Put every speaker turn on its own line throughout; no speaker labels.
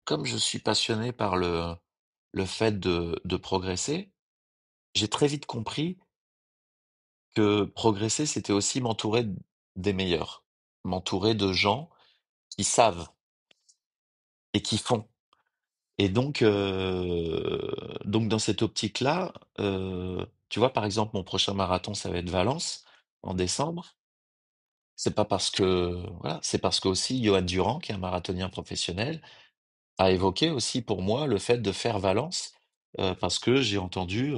comme je suis passionné par le fait de progresser, j'ai très vite compris que progresser, c'était aussi m'entourer des meilleurs, m'entourer de gens qui savent et qui font. Et donc dans cette optique-là, tu vois, par exemple, mon prochain marathon, ça va être Valence en décembre. C'est pas parce que voilà, c'est parce qu'aussi Johan Durand, qui est un marathonien professionnel, a évoqué aussi pour moi le fait de faire Valence, parce que j'ai entendu,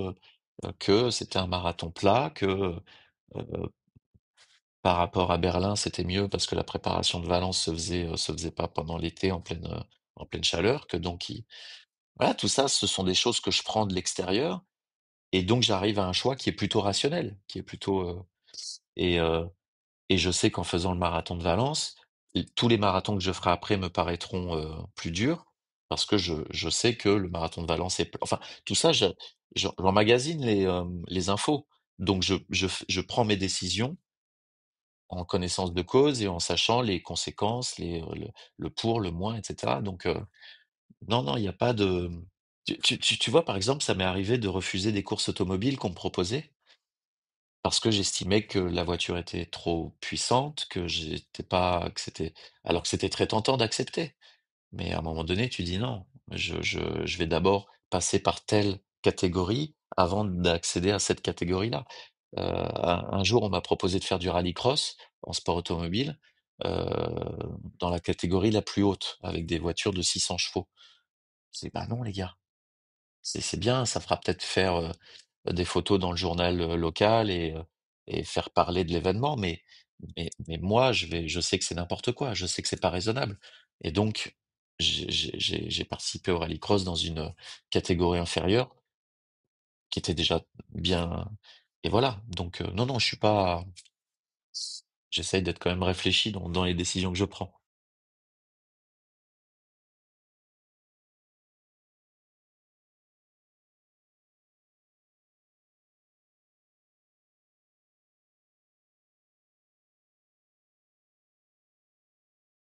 que c'était un marathon plat, que, par rapport à Berlin, c'était mieux parce que la préparation de Valence se faisait pas pendant l'été en pleine chaleur, que donc il voilà, tout ça, ce sont des choses que je prends de l'extérieur et donc j'arrive à un choix qui est plutôt rationnel, qui est plutôt, et heu et je sais qu'en faisant le marathon de Valence, tous les marathons que je ferai après me paraîtront, plus durs parce que je sais que le marathon de Valence est enfin, tout ça, j'emmagasine les infos. Donc je prends mes décisions en connaissance de cause et en sachant les conséquences, le pour, le moins et cetera. Donc non, non, il y a pas de tu vois, par exemple, ça m'est arrivé de refuser des courses automobiles qu'on me proposait parce que j'estimais que la voiture était trop puissante, que j'étais pas que c'était alors que c'était très tentant d'accepter. Mais à un moment donné, tu dis: «Non, je vais d'abord passer par telle catégorie avant d'accéder à cette catégorie-là». Un jour, on m'a proposé de faire du rallycross en sport automobile, heu, dans la catégorie la plus haute, avec des voitures de 600 chevaux. Je dis: «Bah non les gars, c'est bien, ça fera peut-être faire, des photos dans le journal, local et faire parler de l'événement, mais moi je sais que c'est n'importe quoi, je sais que c'est pas raisonnable et donc j'ai participé au rallycross dans une, catégorie inférieure qui était déjà bien et voilà donc non, non, je suis pas j'essaye d'être quand même réfléchi dans les décisions que je prends.